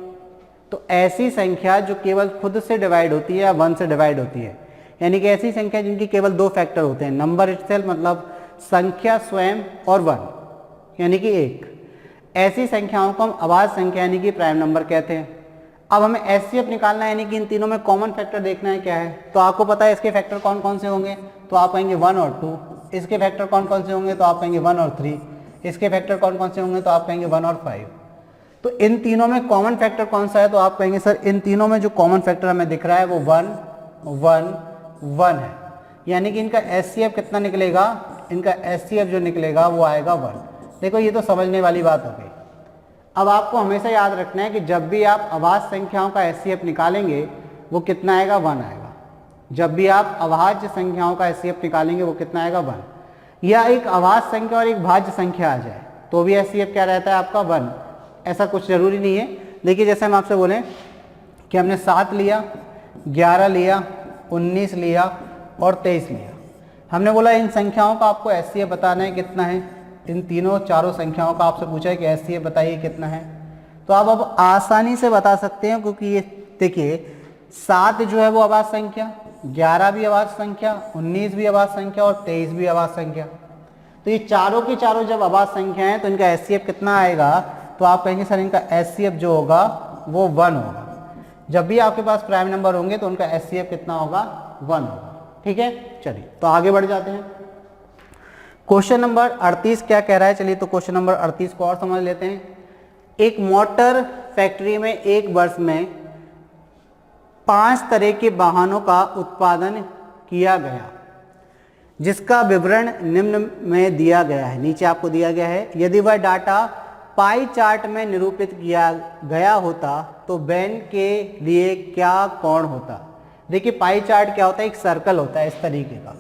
तो ऐसी संख्या जो केवल खुद से डिवाइड होती है या 1 से डिवाइड होती है, यानी कि ऐसी संख्या जिनकी केवल 2 फैक्टर होते हैं, नंबर इटसेल्फ मतलब संख्या स्वयं और 1 यानी कि 1, ऐसी संख्याओं को हम अभाज्य संख्या यानी कि प्राइम नंबर कहते हैं। अब हमें HCF निकालना है, यानी कि इन तीनों में कॉमन फैक्टर देखना है क्या है। तो आपको पता है इसके फैक्टर कौन कौन से होंगे, तो आप कहेंगे 1 और 2। इसके फैक्टर कौन कौन से होंगे, तो आप कहेंगे 1 और 3। इसके फैक्टर कौन कौन से होंगे, तो आप कहेंगे 1 और 5। तो इन तीनों में कॉमन फैक्टर कौन सा है, तो आप कहेंगे सर इन तीनों में जो कॉमन फैक्टर हमें दिख रहा है वो 1 1 1 है, यानी कि इनका HCF कितना निकलेगा, इनका HCF जो निकलेगा वो आएगा 1। देखो ये तो समझने वाली बात हो गई। अब आपको हमेशा याद रखना है कि जब भी आप अभाज्य संख्याओं का HCF निकालेंगे वो कितना आएगा, 1 आएगा। जब भी आप अभाज्य संख्याओं का HCF निकालेंगे वो कितना आएगा, 1। या एक अभाज्य संख्या और एक भाज्य संख्या आ जाए तो भी HCF क्या रहता है आपका, 1। ऐसा कुछ जरूरी नहीं है। देखिए जैसे हम आपसे बोलें कि हमने 7 लिया, 11 लिया, 19 लिया और 23 लिया, हमने बोला इन संख्याओं का आपको HCF बताना है कितना है, इन तीनों चारों संख्याओं का आपसे पूछा है कि HCF बताइए कितना है। तो आप अब आसानी से बता सकते हैं, क्योंकि ये देखिए 7 जो है वो अभाज्य संख्या, 11 भी अभाज्य संख्या, 19 भी अभाज्य संख्या और 23 भी अभाज्य संख्या। तो ये चारों की चारों जब अभाज्य संख्या है तो इनका HCF कितना आएगा, तो आप कहेंगे सर इनका HCF जो होगा वो 1 होगा। जब भी आपके पास प्राइम नंबर होंगे तो उनका HCF कितना होगा, 1 होगा। ठीक है, चलिए तो आगे बढ़ जाते हैं। क्वेश्चन नंबर 38 क्या कह रहा है, चलिए तो क्वेश्चन नंबर 38 को और समझ लेते हैं। एक मोटर फैक्ट्री में एक वर्ष में 5 तरह के वाहनों का उत्पादन किया गया, जिसका विवरण निम्न में दिया गया है, नीचे आपको दिया गया है। यदि वह डाटा पाई चार्ट में निरूपित किया गया होता तो वैन के लिए क्या कोण होता। देखिए पाई चार्ट क्या होता है, एक सर्कल होता है, इस तरीके का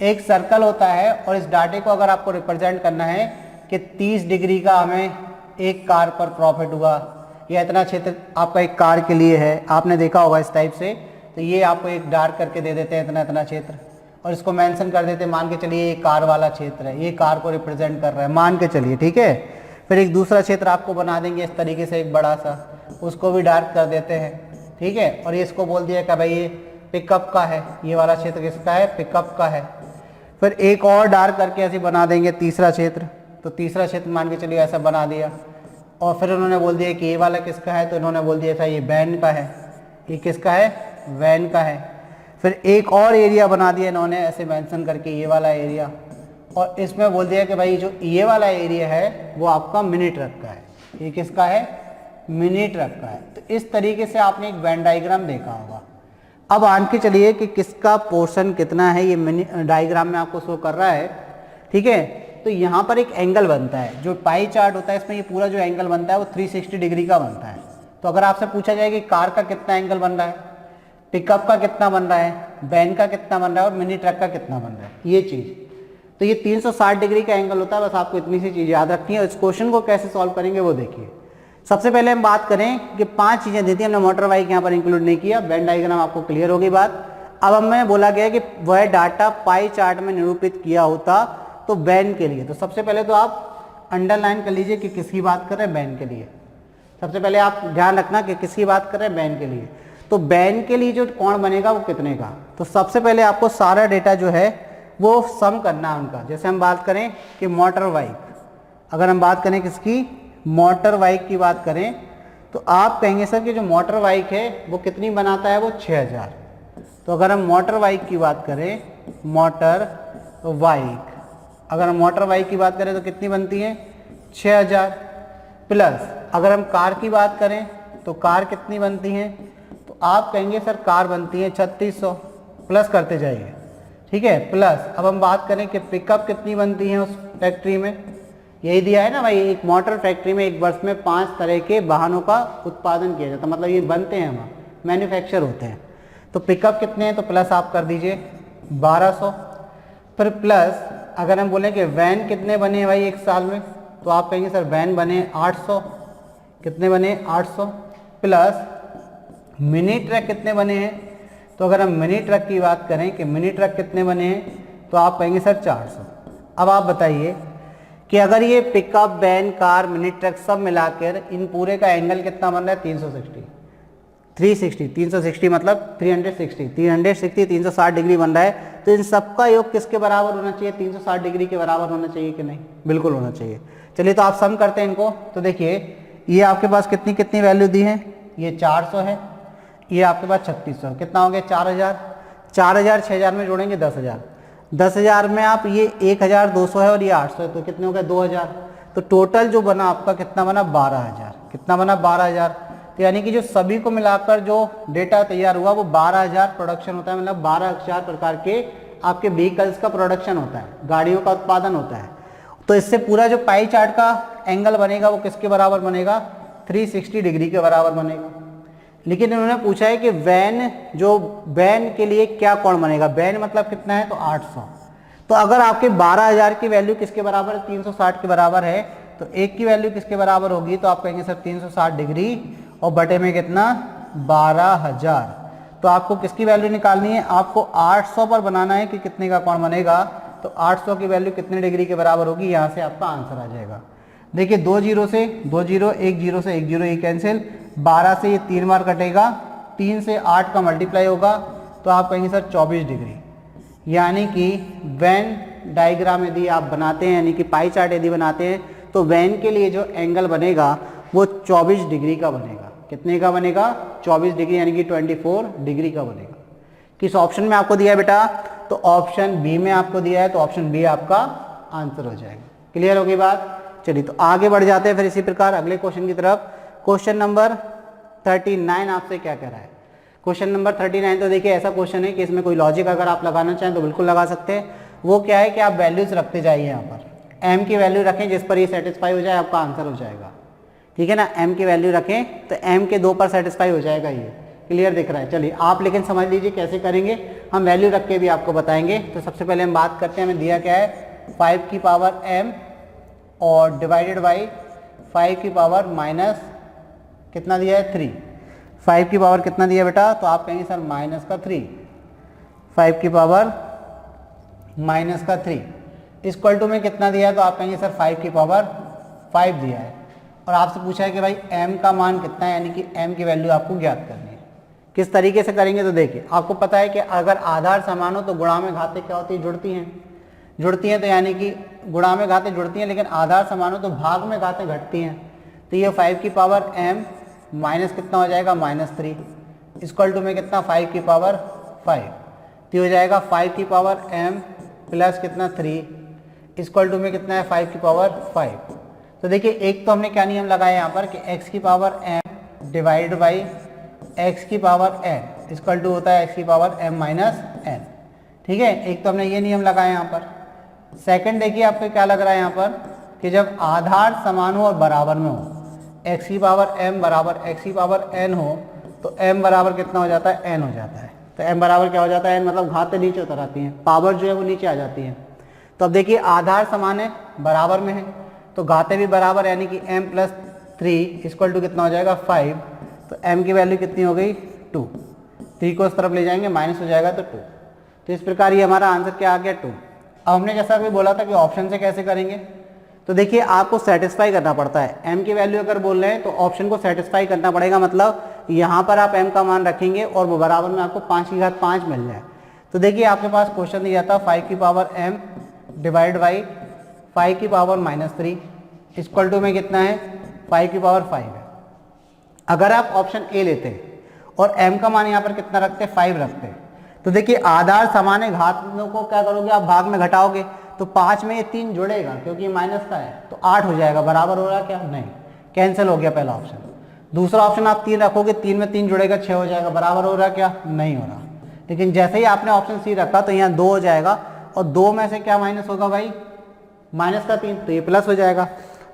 एक सर्कल होता है, और इस डाटे को अगर आपको रिप्रेजेंट करना है कि 30 डिग्री का हमें एक कार पर प्रॉफिट हुआ, या इतना क्षेत्र आपका एक कार के लिए है, आपने देखा होगा इस टाइप से, तो ये आपको एक डार्क करके दे देते हैं इतना इतना क्षेत्र, और इसको मेंशन कर देते हैं, मान के चलिए ये कार वाला क्षेत्र है, ये कार को रिप्रेजेंट कर रहा है, मान के चलिए, ठीक है। फिर एक दूसरा क्षेत्र आपको बना देंगे इस तरीके से एक बड़ा सा, उसको भी डार्क कर देते हैं, ठीक है। और ये इसको बोल दिया कि भाई ये पिकअप का है, ये वाला क्षेत्र किसका है, पिकअप का है। फिर एक और डार्क करके ऐसे बना देंगे तीसरा क्षेत्र, तो तीसरा क्षेत्र मान के चलिए ऐसा बना दिया। और फिर उन्होंने बोल दिया कि ये वाला किसका है, तो इन्होंने बोल दिया था ये वैन का है, ये किसका है, वैन का है। फिर एक और एरिया बना दिया इन्होंने ऐसे मेंशन करके, ये वाला एरिया, और इसमें बोल दिया कि भाई जो ये वाला एरिया है वो आपका मिनी ट्रक का है, ये किसका है, मिनी ट्रक का है। तो इस तरीके से आपने एक वेन डायग्राम देखा होगा। अब मान के चलिए कि किसका पोर्शन कितना है, ये मिनी डायग्राम में आपको शो कर रहा है, ठीक है। तो यहाँ पर एक एंगल बनता है, जो पाई चार्ट होता है इसमें ये पूरा जो एंगल बनता है वो 360 डिग्री का बनता है। तो अगर आपसे पूछा जाए कि कार का कितना एंगल बन रहा है, पिकअप का कितना बन रहा है, वैन का कितना बन रहा है और मिनी ट्रक का कितना बन रहा है, ये चीज़, तो ये 360 डिग्री का एंगल होता है। बस आपको इतनी सी चीज़ याद रखनी है। इस क्वेश्चन को कैसे सॉल्व करेंगे वो देखिए। सबसे पहले हम बात करें कि 5 चीज़ें दी थी, हमने मोटर बाइक यहाँ पर इंक्लूड नहीं किया, वेन डायग्राम आपको क्लियर होगी बात। अब हमें बोला गया कि वह डाटा पाई चार्ट में निरूपित किया होता तो वैन के लिए, तो सबसे पहले तो आप अंडरलाइन कर लीजिए कि किसकी बात कर रहे हैं, वैन के लिए। सबसे पहले आप ध्यान रखना कि किसकी बात कर रहे हैं, वैन के लिए। तो वैन के लिए जो कोण बनेगा वो कितने का, तो सबसे पहले आपको सारा डेटा जो है वो सम करना है उनका। जैसे हम बात करें कि मोटर बाइक, अगर हम बात करें किसकी, मोटर बाइक की बात करें, तो आप कहेंगे सर कि जो मोटर बाइक है वो कितनी बनाता है, वो 6000। तो अगर हम मोटर बाइक की बात करें, मोटर बाइक, अगर हम मोटर बाइक की बात करें तो कितनी बनती है, 6000। प्लस अगर हम कार की बात करें तो कार कितनी बनती है, तो आप कहेंगे सर कार बनती है 3600, प्लस करते जाइए, ठीक है। प्लस अब हम बात करें कि पिकअप कितनी बनती है उस फैक्ट्री में, यही दिया है ना भाई, एक मोटर फैक्ट्री में एक वर्ष में 5 तरह के वाहनों का उत्पादन किया जाता है, मतलब ये बनते हैं, वहाँ मैन्युफैक्चर होते हैं। तो पिकअप कितने हैं, तो प्लस आप कर दीजिए 1200। फिर प्लस अगर हम बोलें कि वैन कितने बने हैं भाई एक साल में, तो आप कहेंगे सर वैन बने 800, कितने बने 800। प्लस मिनी ट्रक कितने बने हैं, तो अगर हम मिनी ट्रक की बात करें कि मिनी ट्रक कितने बने हैं, तो आप कहेंगे सर 400। अब आप बताइए कि अगर ये pickup, van, car, mini truck सब मिलाकर इन पूरे का एंगल कितना बन रहा है, 360 मतलब 360 360 डिग्री बन रहा है, तो इन सबका योग किसके बराबर होना चाहिए, 360 डिग्री के बराबर होना चाहिए कि नहीं, बिल्कुल होना चाहिए। चलिए तो आप सम करते हैं इनको, तो देखिए ये आपके पास कितनी कितनी वैल्यू दी है, ये 400 है, ये आपके पास 3600, कितना हो गया 4000, 4000 6000 में जोड़ेंगे 10,000, 10,000 में आप ये 1200 है और ये 800 है, तो कितने हो गए 2000। तो टोटल जो बना आपका कितना बना 12000, कितना बना 12000। तो यानी कि जो सभी को मिलाकर जो डेटा तैयार हुआ वो 12000 प्रोडक्शन होता है, मतलब 12000 प्रकार के आपके व्हीकल्स का प्रोडक्शन होता है, गाड़ियों का उत्पादन होता है। तो इससे पूरा जो पाई चार्ट का एंगल बनेगा वो किसके बराबर बनेगा, 360 डिग्री के बराबर बनेगा। लेकिन इन्होंने पूछा है कि वैन के लिए क्या कोण बनेगा, वैन मतलब कितना है, तो 800। तो अगर आपके 12000 की वैल्यू किसके बराबर है, 360 के बराबर है, तो एक की वैल्यू किसके बराबर होगी, तो आप कहेंगे सर 360 डिग्री और बटे में कितना 12000। तो आपको किसकी वैल्यू निकालनी है, आपको 800 पर बनाना है कि कितने का कोण बनेगा, तो 800 की वैल्यू कितने डिग्री के बराबर होगी, यहाँ से आपका आंसर आ जाएगा। देखिए 2 0 से 2 0, 1 0 से 1 0, ये कैंसिल, 12 से ये 3 बार कटेगा, 3 से 8 का मल्टीप्लाई होगा, तो आप कहेंगे सर 24 डिग्री। यानी कि वैन डायग्राम यदि आप बनाते हैं, यानी कि पाई चार्ट यदि बनाते हैं, तो वैन के लिए जो एंगल बनेगा वो 24 डिग्री का बनेगा। कितने का बनेगा, 24 डिग्री, यानी कि 24 डिग्री का बनेगा। किस ऑप्शन में आपको दिया है बेटा, तो ऑप्शन बी में आपको दिया है, तो ऑप्शन बी आपका आंसर हो जाएगा। क्लियर होगी बात। चलिए तो आगे बढ़ जाते हैं फिर इसी प्रकार अगले क्वेश्चन की तरफ। क्वेश्चन नंबर 39 आपसे क्या कह रहा है, क्वेश्चन नंबर 39। तो देखिए ऐसा क्वेश्चन है कि इसमें कोई लॉजिक अगर आप लगाना चाहें तो बिल्कुल लगा सकते हैं। वो क्या है कि आप वैल्यूज रखते जाइए, यहाँ पर m की वैल्यू रखें जिस पर ये सेटिस्फाई हो जाए, आपका आंसर हो जाएगा, ठीक है ना। m की वैल्यू रखें तो m के 2 पर सेटिस्फाई हो जाएगा, ये क्लियर दिख रहा है। चलिए आप लेकिन समझ लीजिए कैसे करेंगे, हम वैल्यू रख के भी आपको बताएंगे। तो सबसे पहले हम बात करते हैं, हमें दिया क्या है 5 की पावर m और डिवाइडेड बाई 5 की पावर कितना दिया है 3, 5 की पावर कितना दिया बेटा, तो आप कहेंगे सर माइनस का 3, 5 की पावर माइनस का 3 इक्वल टू में कितना दिया है, तो आप कहेंगे सर 5 की पावर 5 दिया है। और आपसे पूछा है कि भाई m का मान कितना है, यानी कि m की वैल्यू आपको ज्ञात करनी है। किस तरीके से करेंगे, तो देखिए आपको पता है कि अगर आधार समान हो तो गुणा में घातें क्या होती है, जुड़ती हैं, तो यानी कि गुणा में घातें जुड़ती हैं, लेकिन आधार समान हो तो भाग में घातें घटती हैं। तो ये 5 की पावर m माइनस कितना हो जाएगा, -3 इक्वल टू में कितना 5 की पावर 5, तो हो जाएगा 5 की पावर m प्लस कितना 3 इक्वल टू में कितना है 5 की पावर 5। तो देखिए एक तो हमने क्या नियम लगाया यहाँ पर कि x की power m divide by x की पावर n इक्वल टू होता है x की पावर m माइनस n। ठीक है, एक तो हमने ये नियम लगाया यहाँ पर। सेकंड देखिए आपको क्या लग रहा है यहाँ पर कि जब आधार समान हो और बराबर में हो, x की पावर m बराबर x की पावर n हो, तो m बराबर कितना हो जाता है, n हो जाता है। तो m बराबर क्या हो जाता है, n मतलब घातें नीचे उतर आती हैं, पावर जो है वो नीचे आ जाती है। तो अब देखिए आधार समान है, बराबर में है, तो घातें भी बराबर, यानी कि m प्लस 3 इक्वल टू कितना हो जाएगा 5। तो m की वैल्यू कितनी हो गई 2, 3 को उस तरफ ले जाएंगे माइनस हो जाएगा तो 2। तो इस प्रकार ये हमारा आंसर क्या आ गया 2। अब हमने जैसा भी बोला था कि ऑप्शन से कैसे करेंगे, तो देखिए आपको सेटिस्फाई करना पड़ता है। m की वैल्यू अगर बोल रहे हैं तो ऑप्शन को सेटिस्फाई करना पड़ेगा, मतलब यहाँ पर आप m का मान रखेंगे और वो बराबर में आपको 5 की घात 5 मिल जाए। तो देखिए आपके पास क्वेश्चन दिया था 5 की पावर m डिवाइड बाई 5 की पावर -3 इक्वल टू में कितना है 5 की पावर 5 है। अगर आप ऑप्शन ए लेते हैं और m का मान यहाँ पर कितना रखते हैं 5 रखते हैं, तो देखिए आधार समान है, घातों को क्या करोगे आप भाग में घटाओगे, तो 5 में ये 3 जुड़ेगा क्योंकि माइनस का है, तो 8 हो जाएगा। बराबर हो रहा क्या, नहीं, कैंसिल हो गया पहला ऑप्शन। दूसरा ऑप्शन आप 3 रखोगे, 3 में 3 जुड़ेगा 6 हो जाएगा। बराबर हो रहा क्या, नहीं हो रहा। लेकिन जैसे ही आपने ऑप्शन सी रखा तो यहाँ 2 हो जाएगा, और 2 में से क्या माइनस होगा भाई, माइनस का 3, तो ये प्लस हो जाएगा।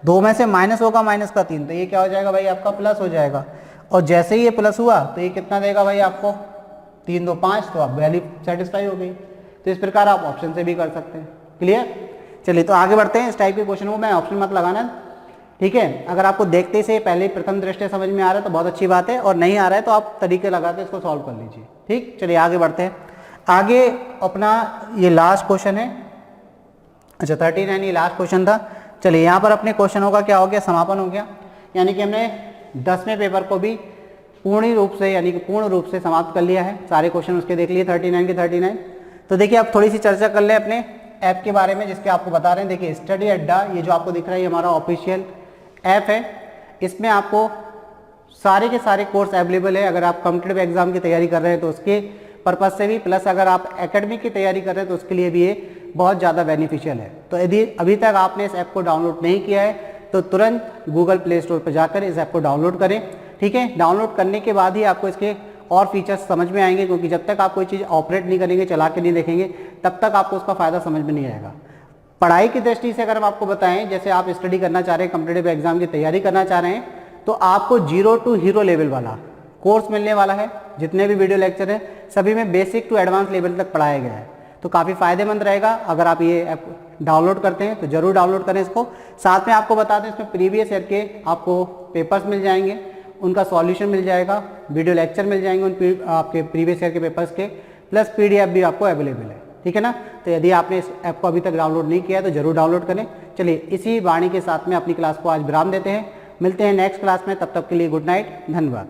2 में से माइनस होगा माइनस का 3, तो ये क्या हो जाएगा भाई आपका प्लस हो जाएगा। और जैसे ही ये प्लस हुआ तो ये कितना देगा भाई आपको 3 2 5, तो आप वैल्यू सेटिस्फाई हो गई। तो इस प्रकार आप ऑप्शन से भी कर सकते हैं। क्लियर, चलिए तो आगे बढ़ते हैं। इस टाइप के क्वेश्चन को मैं ऑप्शन मत लगाना, ठीक है। अगर आपको देखते से पहले प्रथम दृष्टया समझ में आ रहा है तो बहुत अच्छी बात है, और नहीं आ रहा है तो आप तरीके लगा के इसको सॉल्व कर लीजिए। ठीक, चलिए आगे बढ़ते हैं। आगे अपना ये लास्ट क्वेश्चन है, अच्छा 39 ये लास्ट क्वेश्चन था। चलिए यहाँ पर अपने क्वेश्चनों का क्या हो गया, समापन हो गया, यानी कि हमने 10वें पेपर को भी पूर्ण रूप से यानी कि पूर्ण रूप से समाप्त कर लिया है। सारे क्वेश्चन उसके देख लिए 39 के 39। तो देखिए अब थोड़ी सी चर्चा कर लें अपने ऐप के बारे में, जिसके आपको बता रहे हैं। देखिए स्टडी अड्डा, ये जो आपको दिख रहा है ये हमारा ऑफिशियल ऐप है। इसमें आपको सारे के सारे कोर्स अवेलेबल है। अगर आप कॉम्पिटिटिव एग्जाम की तैयारी कर रहे हैं तो उसके पर्पज से भी, प्लस अगर आप एकेडमिक की तैयारी कर रहे हैं तो उसके लिए भी ये बहुत ज़्यादा बेनिफिशियल है। तो यदि अभी तक आपने इस ऐप को डाउनलोड नहीं किया है तो तुरंत गूगल प्ले स्टोर पर जाकर इस ऐप को डाउनलोड करें। ठीक है, डाउनलोड करने के बाद ही आपको इसके और फीचर्स समझ में आएंगे, क्योंकि जब तक आप कोई चीज़ ऑपरेट नहीं करेंगे, चला के नहीं देखेंगे, तब तक आपको उसका फ़ायदा समझ में नहीं आएगा। पढ़ाई की दृष्टि से अगर हम आपको बताएं, जैसे आप स्टडी करना चाह रहे हैं, कॉम्पिटिटिव एग्जाम की तैयारी करना चाह रहे हैं, तो आपको 0 to हीरो लेवल वाला कोर्स मिलने वाला है। जितने भी वीडियो लेक्चर हैं सभी में बेसिक टू एडवांस लेवल तक पढ़ाया गया है। तो काफ़ी फायदेमंद रहेगा। अगर आप ये ऐप डाउनलोड करते हैं तो जरूर डाउनलोड करें इसको। साथ में आपको बता दें, इसमें प्रीवियस ईयर के आपको पेपर्स मिल जाएंगे, उनका सॉल्यूशन मिल जाएगा, वीडियो लेक्चर मिल जाएंगे उन आपके प्रीवियस ईयर के पेपर्स के, प्लस PDF भी आपको अवेलेबल है। ठीक है ना। तो यदि आपने इस ऐप को अभी तक डाउनलोड नहीं किया है तो जरूर डाउनलोड करें। चलिए इसी वाणी के साथ में अपनी क्लास को आज विराम देते हैं। मिलते हैं नेक्स्ट क्लास में, तब तक के लिए गुड नाइट, धन्यवाद।